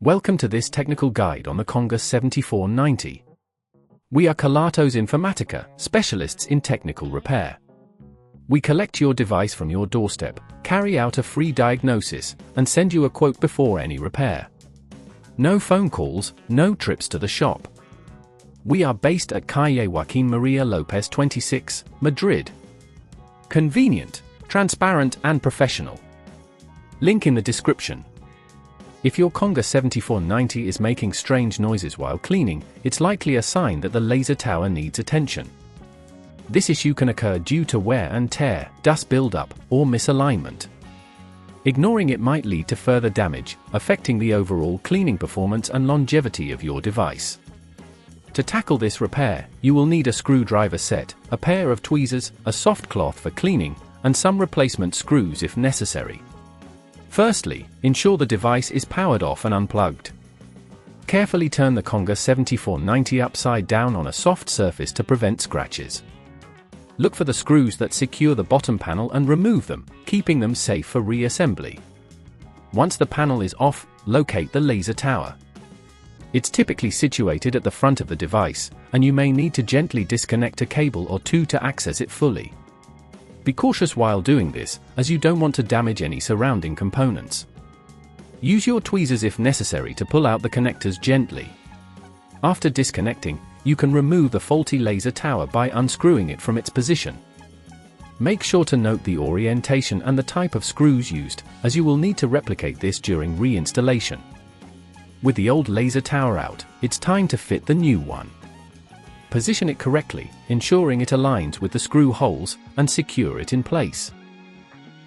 Welcome to this technical guide on the Conga 7490. We are Kelatos Informatica, specialists in technical repair. We collect your device from your doorstep, carry out a free diagnosis, and send you a quote before any repair. No phone calls, no trips to the shop. We are based at Calle Joaquín María López 26, Madrid. Convenient, transparent and professional. Link in the description. If your Conga 7490 is making strange noises while cleaning, it's likely a sign that the laser tower needs attention. This issue can occur due to wear and tear, dust buildup, or misalignment. Ignoring it might lead to further damage, affecting the overall cleaning performance and longevity of your device. To tackle this repair, you will need a screwdriver set, a pair of tweezers, a soft cloth for cleaning, and some replacement screws if necessary. Firstly, ensure the device is powered off and unplugged. Carefully turn the Conga 7490 upside down on a soft surface to prevent scratches. Look for the screws that secure the bottom panel and remove them, keeping them safe for reassembly. Once the panel is off, locate the laser tower. It's typically situated at the front of the device, and you may need to gently disconnect a cable or two to access it fully. Be cautious while doing this, as you don't want to damage any surrounding components. Use your tweezers if necessary to pull out the connectors gently. After disconnecting, you can remove the faulty laser tower by unscrewing it from its position. Make sure to note the orientation and the type of screws used, as you will need to replicate this during reinstallation. With the old laser tower out, it's time to fit the new one. Position it correctly, ensuring it aligns with the screw holes, and secure it in place.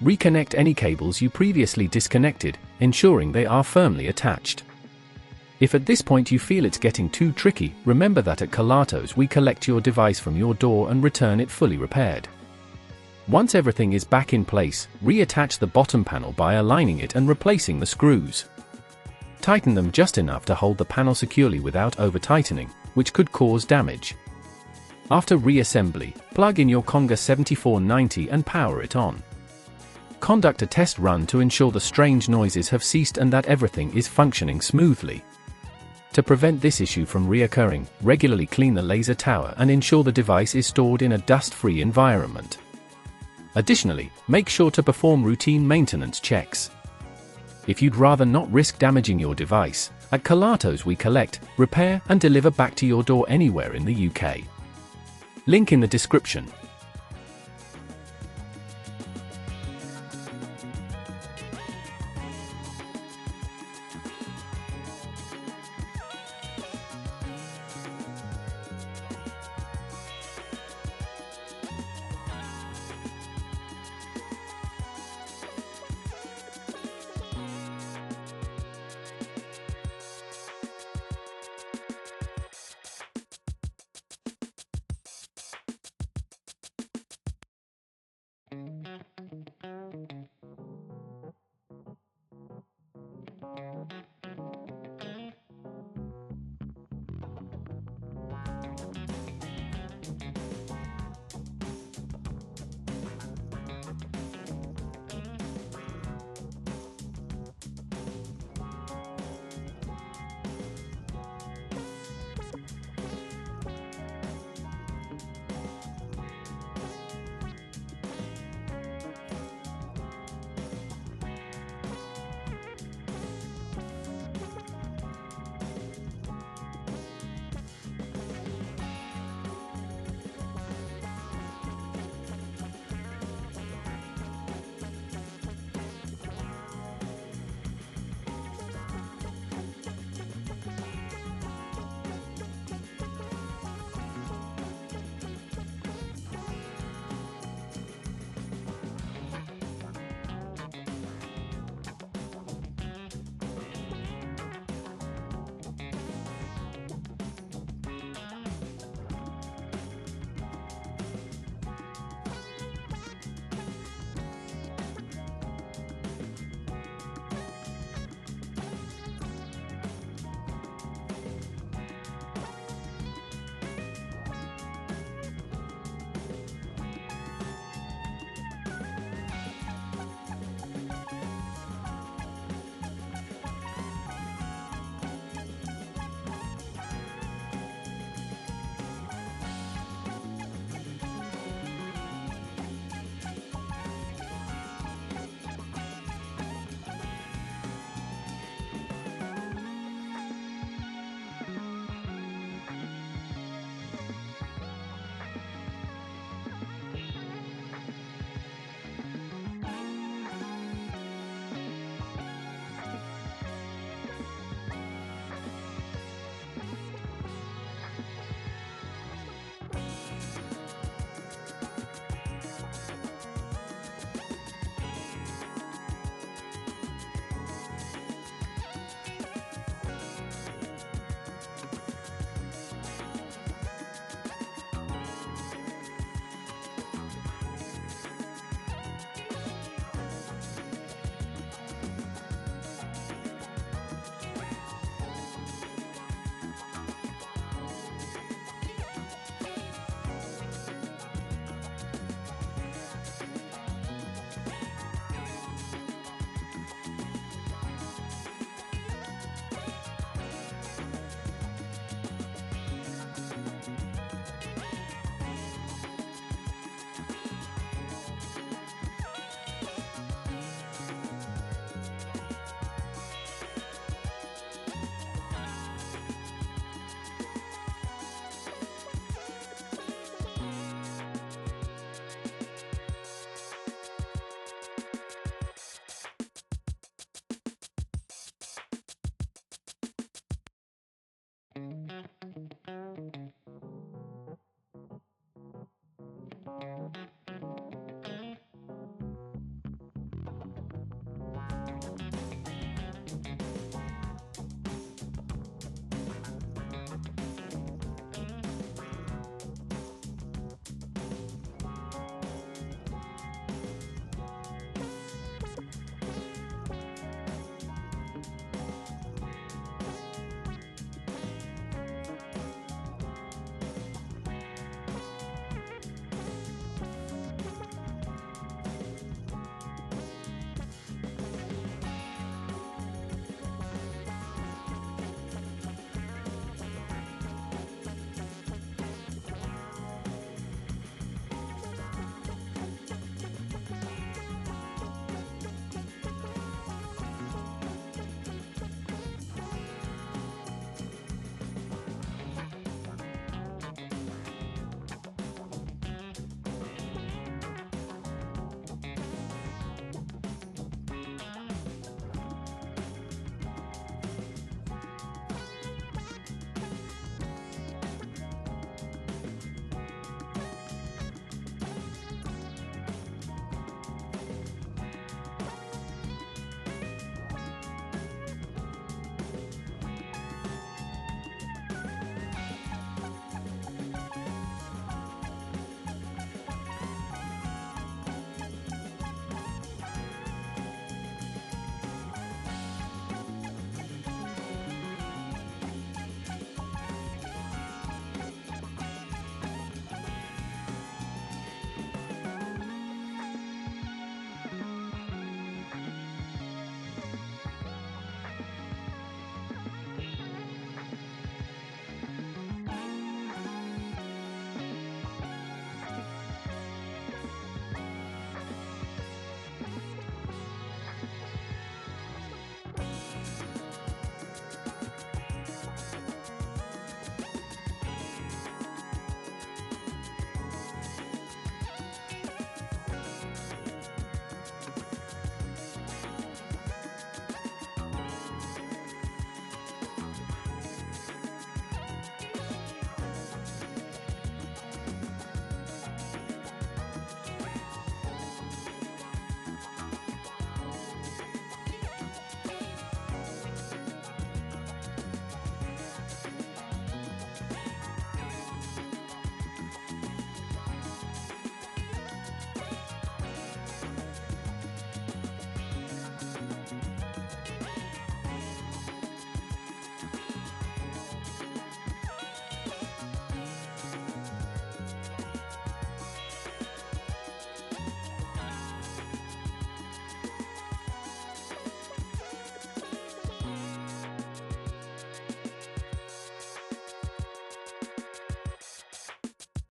Reconnect any cables you previously disconnected, ensuring they are firmly attached. If at this point you feel it's getting too tricky, remember that at Kelatos we collect your device from your door and return it fully repaired. Once everything is back in place, reattach the bottom panel by aligning it and replacing the screws. Tighten them just enough to hold the panel securely without over-tightening, which could cause damage. After reassembly, plug in your Conga 7490 and power it on. Conduct a test run to ensure the strange noises have ceased and that everything is functioning smoothly. To prevent this issue from reoccurring, regularly clean the laser tower and ensure the device is stored in a dust-free environment. Additionally, make sure to perform routine maintenance checks. If you'd rather not risk damaging your device, at Kelatos we collect, repair and deliver back to your door anywhere in the UK. Link in the description.